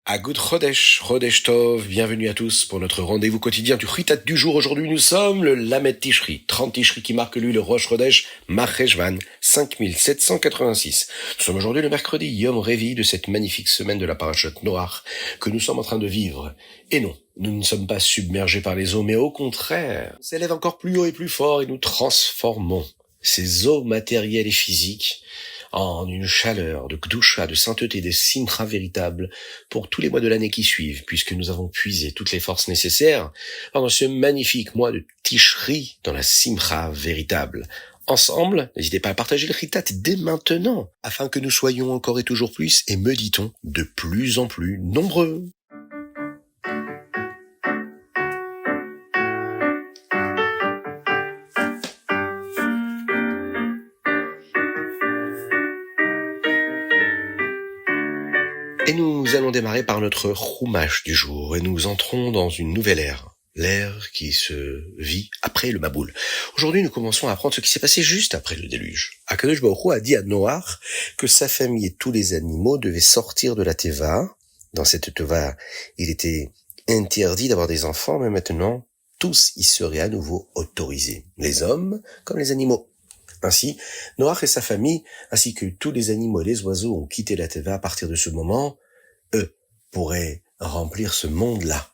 Agoud Chodesh Tov, bienvenue à tous pour notre rendez-vous quotidien du Chitat du jour. Aujourd'hui, nous sommes le Lamed Tishri, 30 Tishri qui marque lui le Rosh Chodesh Marcheshvan, 5786. Nous sommes aujourd'hui le mercredi Yom Revi de cette magnifique semaine de la Parashat Noach que nous sommes en train de vivre. Et non, nous ne sommes pas submergés par les eaux, mais au contraire, on s'élève encore plus haut et plus fort et nous transformons ces eaux matérielles et physiques en une chaleur de Kdusha, de sainteté, de Simcha véritable pour tous les mois de l'année qui suivent, puisque nous avons puisé toutes les forces nécessaires pendant ce magnifique mois de Tishri dans la Simcha véritable. Ensemble, n'hésitez pas à partager le Chitat dès maintenant, afin que nous soyons encore et toujours plus, et me dit-on, de plus en plus nombreux. Et nous allons démarrer par notre Chumash du jour, et nous entrons dans une nouvelle ère, l'ère qui se vit après le Maboul. Aujourd'hui, nous commençons à apprendre ce qui s'est passé juste après le déluge. Akadosh Baruch Hu a dit à Noach que sa famille et tous les animaux devaient sortir de la Teva. Dans cette Teva, il était interdit d'avoir des enfants, mais maintenant, tous y seraient à nouveau autorisés, les hommes comme les animaux. Ainsi, Noach et sa famille, ainsi que tous les animaux et les oiseaux ont quitté la Teva. À partir de ce moment, eux pourraient remplir ce monde-là.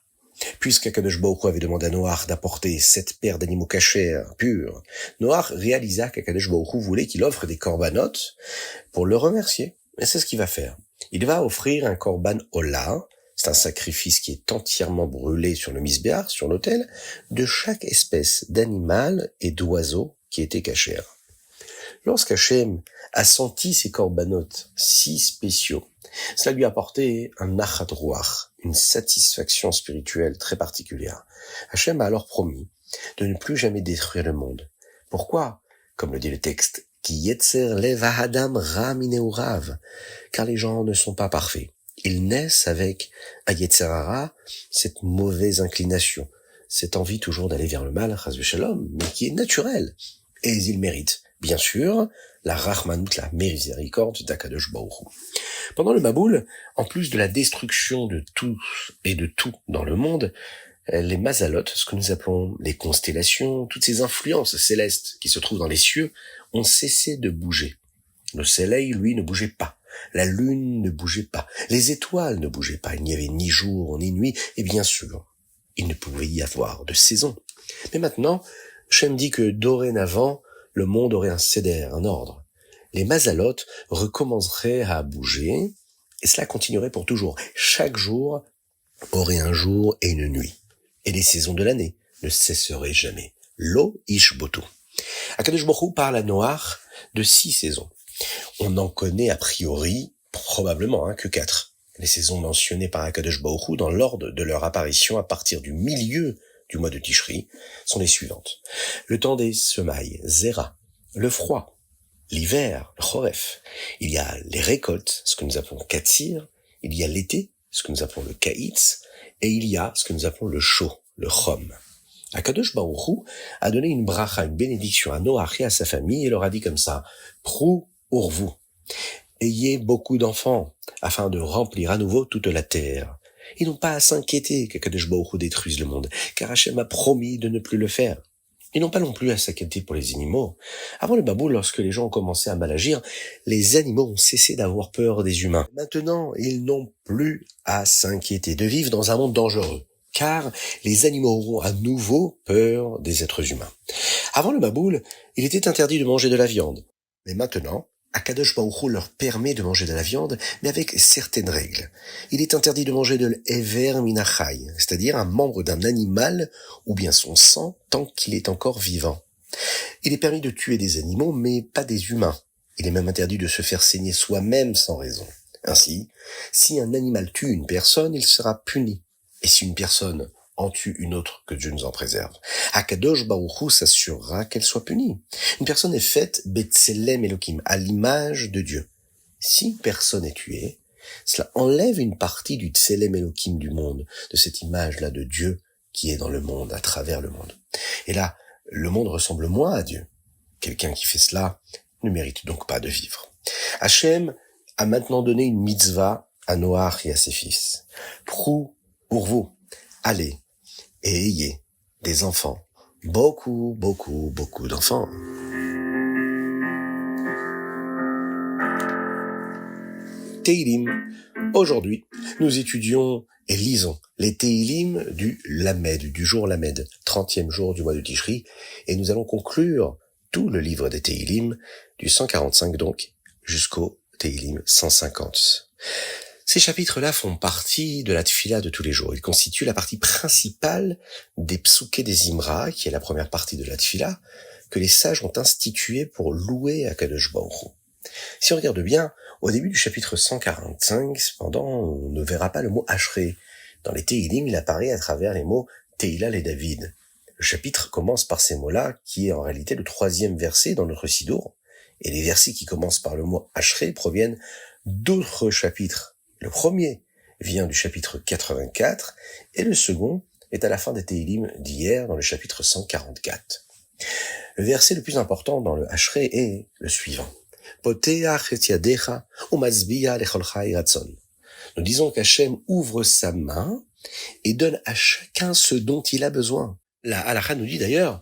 Puisqu'Akadosh Baruch Hu avait demandé à Noach d'apporter 7 paires d'animaux cachers purs, Noach réalisa qu'Akadosh Baruch Hu voulait qu'il offre des corbanotes pour le remercier. Et c'est ce qu'il va faire. Il va offrir un korban olah, c'est un sacrifice qui est entièrement brûlé sur le misbéach, sur l'autel, de chaque espèce d'animal et d'oiseau qui était cachère. Lorsqu'Hachem a senti ces corbanotes si spéciaux, cela lui a apporté un nachat ruach, une satisfaction spirituelle très particulière. Hachem a alors promis de ne plus jamais détruire le monde. Pourquoi? Comme le dit le texte, Ki yetzer lev ha'adam ra mineurav, car les gens ne sont pas parfaits. Ils naissent avec un yetzer hara, cette mauvaise inclination, cette envie toujours d'aller vers le mal, chas v'shalom, mais qui est naturelle, et ils méritent. Bien sûr, la Rachmanout, la miséricorde d'Akadosh Baruch Hu. Pendant le Maboul, en plus de la destruction de tous et de tout dans le monde, les mazalot, ce que nous appelons les constellations, toutes ces influences célestes qui se trouvent dans les cieux, ont cessé de bouger. Le soleil, lui, ne bougeait pas. La lune ne bougeait pas. Les étoiles ne bougeaient pas. Il n'y avait ni jour ni nuit. Et bien sûr, il ne pouvait y avoir de saison. Mais maintenant, Shem dit que dorénavant, le monde aurait un seder, un ordre. Les mazalotes recommenceraient à bouger, et cela continuerait pour toujours. Chaque jour aurait un jour et une nuit. Et les saisons de l'année ne cesseraient jamais. Lo ishbotu. Akadosh Baruch Hu parle à Noach de 6 saisons. On n'en connaît a priori, probablement, que 4. Les saisons mentionnées par Akadosh Baruch Hu dans l'ordre de leur apparition à partir du milieu du mois de Tishri sont les suivantes. Le temps des semailles, Zera. Le froid, l'hiver, le Choref. Il y a les récoltes, ce que nous appelons Katsir. Il y a l'été, ce que nous appelons le Kaïtz. Et il y a ce que nous appelons le chaud, le Chom. Akadosh Baruch Hu a donné une bracha, une bénédiction à Noach et à sa famille et leur a dit comme ça, Prou urvu. Ayez beaucoup d'enfants, afin de remplir à nouveau toute la terre. Ils n'ont pas à s'inquiéter qu'Akadosh Baruch Hu détruise le monde, car Hachem a promis de ne plus le faire. Ils n'ont pas non plus à s'inquiéter pour les animaux. Avant le Maboul, lorsque les gens ont commencé à mal agir, les animaux ont cessé d'avoir peur des humains. Maintenant, ils n'ont plus à s'inquiéter de vivre dans un monde dangereux, car les animaux auront à nouveau peur des êtres humains. Avant le Maboul, il était interdit de manger de la viande. Mais maintenant, Akadosh Baruch Hu leur permet de manger de la viande, mais avec certaines règles. Il est interdit de manger de l'Ever Minachai, c'est-à-dire un membre d'un animal ou bien son sang tant qu'il est encore vivant. Il est permis de tuer des animaux, mais pas des humains. Il est même interdit de se faire saigner soi-même sans raison. Ainsi, si un animal tue une personne, il sera puni. Et si une personne en tue une autre, que Dieu nous en préserve, Akadosh Baruch Hu s'assurera qu'elle soit punie. Une personne est faite Betselem Elohim, à l'image de Dieu. Si une personne est tuée, cela enlève une partie du Tselem Elohim du monde, de cette image-là de Dieu qui est dans le monde, à travers le monde. Et là, le monde ressemble moins à Dieu. Quelqu'un qui fait cela ne mérite donc pas de vivre. Hachem a maintenant donné une mitzvah à Noach et à ses fils. Prou pour vous, allez et ayez des enfants. Beaucoup, beaucoup, beaucoup d'enfants. Teilim. Aujourd'hui, nous étudions et lisons les Teilim du Lamed, du jour Lamed, 30e jour du mois de Tishri, et nous allons conclure tout le livre des Teilim, du 145 donc, jusqu'au Teilim 150. Ces chapitres-là font partie de la Tfila de tous les jours. Ils constituent la partie principale des Psouké des Imra, qui est la première partie de la Tfila, que les sages ont instituée pour louer Akadosh Baruch Hu. Si on regarde bien, au début du chapitre 145, cependant, on ne verra pas le mot Ashré. Dans les Teilim, il apparaît à travers les mots Teilal et David. Le chapitre commence par ces mots-là, qui est en réalité le 3e verset dans notre Sidour. Et les versets qui commencent par le mot Ashré proviennent d'autres chapitres. Le premier vient du chapitre 84, et le second est à la fin des Teilim d'hier, dans le chapitre 144. Le verset le plus important dans le Ashré est le suivant. Nous disons qu'Hachem ouvre sa main et donne à chacun ce dont il a besoin. La halakha nous dit d'ailleurs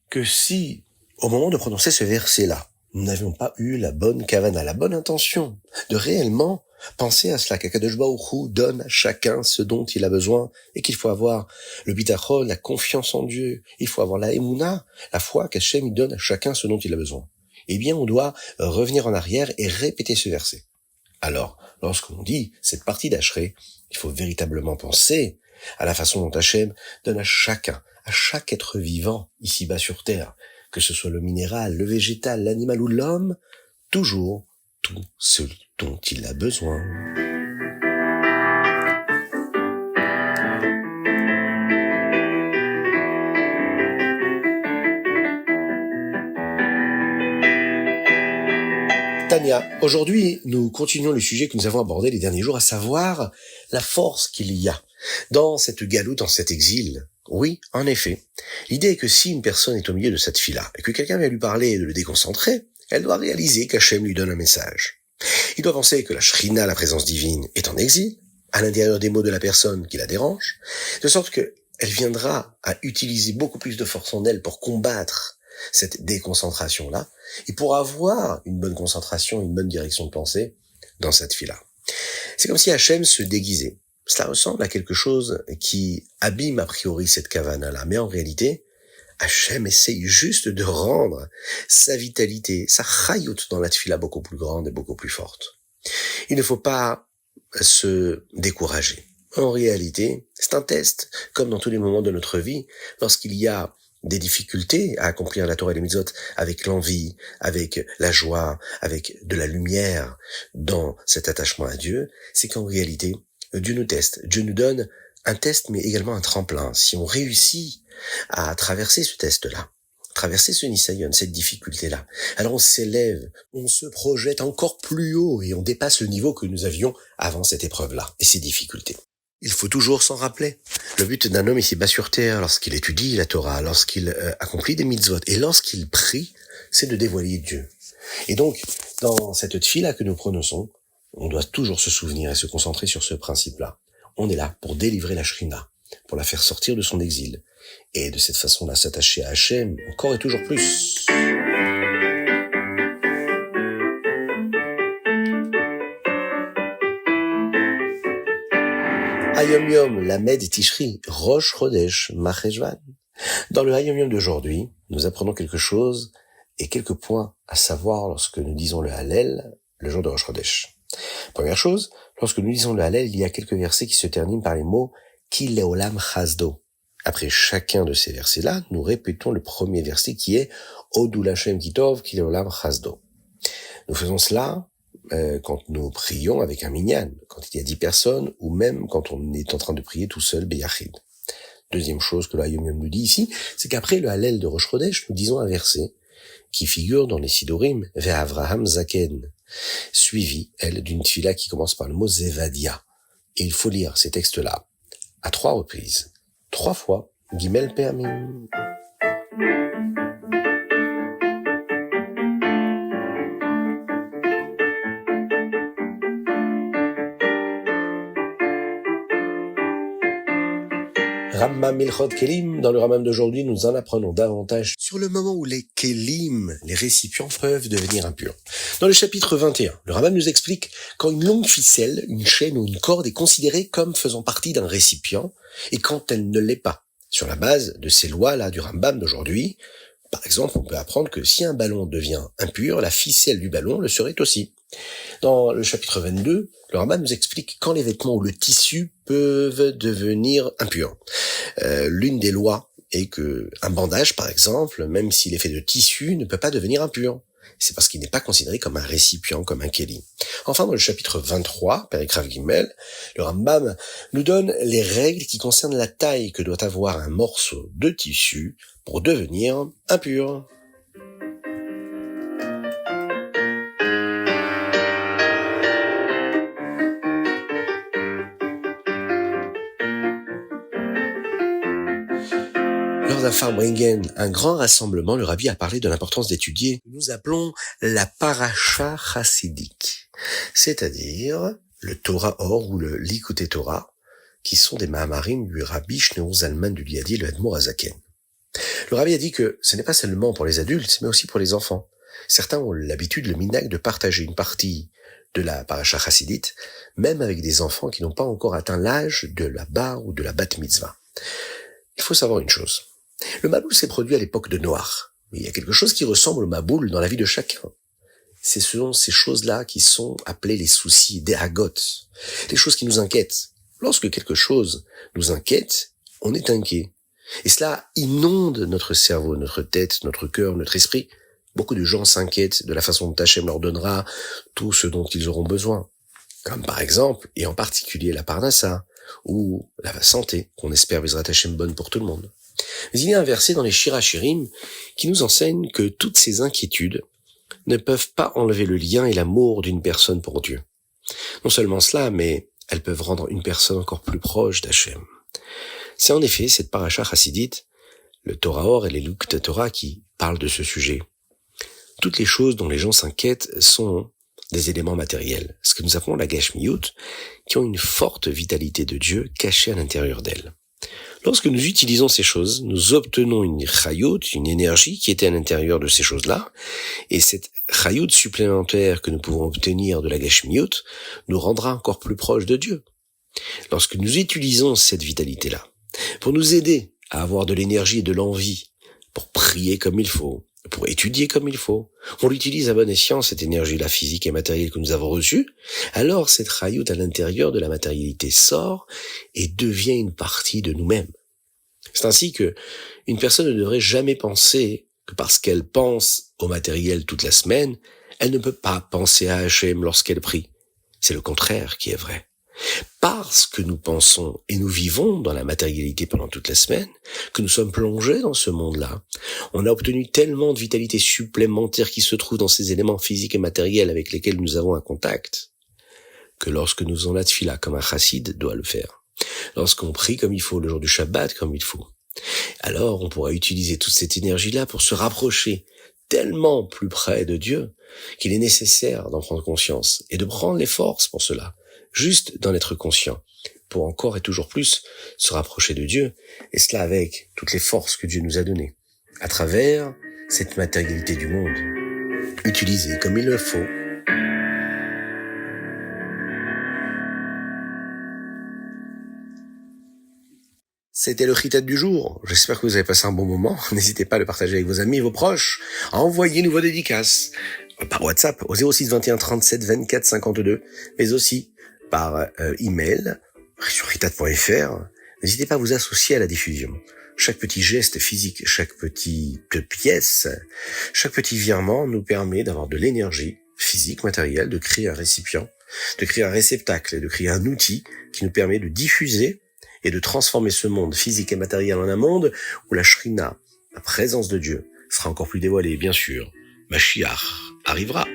que si, au moment de prononcer ce verset-là, nous n'avions pas eu la bonne kavana, la bonne intention de réellement penser à cela, qu'Akadosh Baruch Hu donne à chacun ce dont il a besoin, et qu'il faut avoir le bitachon, la confiance en Dieu, il faut avoir la émouna, la foi qu'Hachem donne à chacun ce dont il a besoin. Eh bien, on doit revenir en arrière et répéter ce verset. Alors, lorsqu'on dit cette partie d'Ashré, il faut véritablement penser à la façon dont Hachem donne à chacun, à chaque être vivant, ici-bas sur terre, que ce soit le minéral, le végétal, l'animal ou l'homme, toujours tout ce dont il a besoin. Tania, aujourd'hui, nous continuons le sujet que nous avons abordé les derniers jours, à savoir la force qu'il y a dans cette galoute, dans cet exil. Oui, en effet. L'idée est que si une personne est au milieu de cette fila et que quelqu'un vient lui parler et de le déconcentrer, elle doit réaliser qu'Hachem lui donne un message. Il doit penser que la Shrina, la présence divine, est en exil, à l'intérieur des mots de la personne qui la dérange, de sorte qu'elle viendra à utiliser beaucoup plus de force en elle pour combattre cette déconcentration-là, et pour avoir une bonne concentration, une bonne direction de pensée dans cette fila. C'est comme si Hachem se déguisait. Cela ressemble à quelque chose qui abîme a priori cette kavana-là, mais en réalité, Hachem essaye juste de rendre sa vitalité, sa chayout dans la tfila beaucoup plus grande et beaucoup plus forte. Il ne faut pas se décourager. En réalité, c'est un test, comme dans tous les moments de notre vie, lorsqu'il y a des difficultés à accomplir la Torah et les mitzvot avec l'envie, avec la joie, avec de la lumière dans cet attachement à Dieu, c'est qu'en réalité, Dieu nous teste. Dieu nous donne un test, mais également un tremplin. Si on réussit à traverser ce test-là, traverser ce Nisayon, cette difficulté-là, alors on s'élève, on se projette encore plus haut et on dépasse le niveau que nous avions avant cette épreuve-là et ces difficultés. Il faut toujours s'en rappeler. Le but d'un homme ici-bas sur terre, lorsqu'il étudie la Torah, lorsqu'il accomplit des mitzvot et lorsqu'il prie, c'est de dévoiler Dieu. Et donc, dans cette tfila que nous prononçons, on doit toujours se souvenir et se concentrer sur ce principe-là. On est là pour délivrer la Shrina, pour la faire sortir de son exil, et de cette façon-là s'attacher à Hachem encore et toujours plus. Hayom Yom, Lamed et Tishri, Rosh Chodesh, Macheshvan. Dans le Hayom Yom d'aujourd'hui, nous apprenons quelque chose et quelques points à savoir lorsque nous disons le Hallel, le jour de Rosh Chodesh. Première chose, lorsque nous disons le Hallel, il y a quelques versets qui se terminent par les mots Ki leolam chasdo. Après chacun de ces versets-là, nous répétons le premier verset qui est Odou Lashem Kitov Ki leolam chasdo. Nous faisons cela quand nous prions avec un minyan, quand il y a 10 personnes, ou même quand on est en train de prier tout seul, beyachid. Deuxième chose que le Hayom Yom nous dit ici, c'est qu'après le Hallel de Rosh Chodesh, nous disons un verset qui figure dans les Sidorim, Ve'Avraham Zaken, suivi, elle, d'une tfila qui commence par le mot Zevadia. Et il faut lire ces textes-là à 3 reprises, 3 fois, Gimel Pe'amim. Rambam Ilchot Kelim, dans le Rambam d'aujourd'hui, nous en apprenons davantage sur le moment où les Kelim, les récipients, peuvent devenir impurs. Dans le chapitre 21, le Rambam nous explique quand une longue ficelle, une chaîne ou une corde est considérée comme faisant partie d'un récipient et quand elle ne l'est pas. Sur la base de ces lois-là du Rambam d'aujourd'hui, par exemple, on peut apprendre que si un ballon devient impur, la ficelle du ballon le serait aussi. Dans le chapitre 22, le Rambam nous explique quand les vêtements ou le tissu peuvent devenir impurs. L'une des lois est que un bandage, par exemple, même s'il est fait de tissu, ne peut pas devenir impur. C'est parce qu'il n'est pas considéré comme un récipient, comme un keli. Enfin, dans le chapitre 23, Périgraphe Gimel, le Rambam nous donne les règles qui concernent la taille que doit avoir un morceau de tissu pour devenir impur. Lors d'un Farbringen, un grand rassemblement, le rabbi a parlé de l'importance d'étudier ce que nous appelons la paracha chassidique, c'est-à-dire le Torah Or ou le Likutei Torah, qui sont des Mahamarim du rabbi Shneur Zalman du Liadi, le Admor Hazaken. Le rabbi a dit que ce n'est pas seulement pour les adultes, mais aussi pour les enfants. Certains ont l'habitude, le minhag, de partager une partie de la paracha chassidite, même avec des enfants qui n'ont pas encore atteint l'âge de la bar ou de la bat mitzvah. Il faut savoir une chose. Le Maboul s'est produit à l'époque de Noach. Mais il y a quelque chose qui ressemble au Maboul dans la vie de chacun. Ce sont ces choses-là qui sont appelées les soucis, des hagot, les choses qui nous inquiètent. Lorsque quelque chose nous inquiète, on est inquiet. Et cela inonde notre cerveau, notre tête, notre cœur, notre esprit. Beaucoup de gens s'inquiètent de la façon dont Hachem leur donnera tout ce dont ils auront besoin. Comme par exemple, et en particulier la parnassa, ou la santé, qu'on espère Bezrat Hachem bonne pour tout le monde. Mais il y a un verset dans les Shir HaShirim qui nous enseigne que toutes ces inquiétudes ne peuvent pas enlever le lien et l'amour d'une personne pour Dieu. Non seulement cela, mais elles peuvent rendre une personne encore plus proche d'Hachem. C'est en effet cette paracha chassidite, le Torah Or et les Likutei Torah qui parlent de ce sujet. Toutes les choses dont les gens s'inquiètent sont des éléments matériels, ce que nous appelons la Gashmiyut, qui ont une forte vitalité de Dieu cachée à l'intérieur d'elle. Lorsque nous utilisons ces choses, nous obtenons une chayut, une énergie qui était à l'intérieur de ces choses-là, et cette chayut supplémentaire que nous pouvons obtenir de la Gashmiyut nous rendra encore plus proches de Dieu. Lorsque nous utilisons cette vitalité-là, pour nous aider à avoir de l'énergie et de l'envie, pour prier comme il faut, pour étudier comme il faut, on l'utilise à bon escient, cette énergie-là physique et matérielle que nous avons reçue, alors cette chayut à l'intérieur de la matérialité sort et devient une partie de nous-mêmes. C'est ainsi que une personne ne devrait jamais penser que parce qu'elle pense au matériel toute la semaine, elle ne peut pas penser à Hachem lorsqu'elle prie. C'est le contraire qui est vrai. Parce que nous pensons et nous vivons dans la matérialité pendant toute la semaine, que nous sommes plongés dans ce monde-là, on a obtenu tellement de vitalité supplémentaire qui se trouve dans ces éléments physiques et matériels avec lesquels nous avons un contact, que lorsque nous faisons la tfila comme un chassid doit le faire, lorsqu'on prie comme il faut le jour du Shabbat comme il faut, alors on pourra utiliser toute cette énergie-là pour se rapprocher tellement plus près de Dieu qu'il est nécessaire d'en prendre conscience et de prendre les forces pour cela. Juste d'en être conscient, pour encore et toujours plus se rapprocher de Dieu, et cela avec toutes les forces que Dieu nous a données, à travers cette matérialité du monde, utilisée comme il le faut. C'était le Chitat du jour. J'espère que vous avez passé un bon moment. N'hésitez pas à le partager avec vos amis et vos proches. Envoyez-nous vos dédicaces par WhatsApp au 06 21 37 24 52, mais aussi par email sur chitat.fr. N'hésitez pas à vous associer à la diffusion. Chaque petit geste physique, chaque petite pièce, chaque petit virement nous permet d'avoir de l'énergie physique, matérielle, de créer un récipient, de créer un réceptacle et de créer un outil qui nous permet de diffuser et de transformer ce monde physique et matériel en un monde où la Shrina, la présence de Dieu, sera encore plus dévoilée, bien sûr. Mashiach arrivera.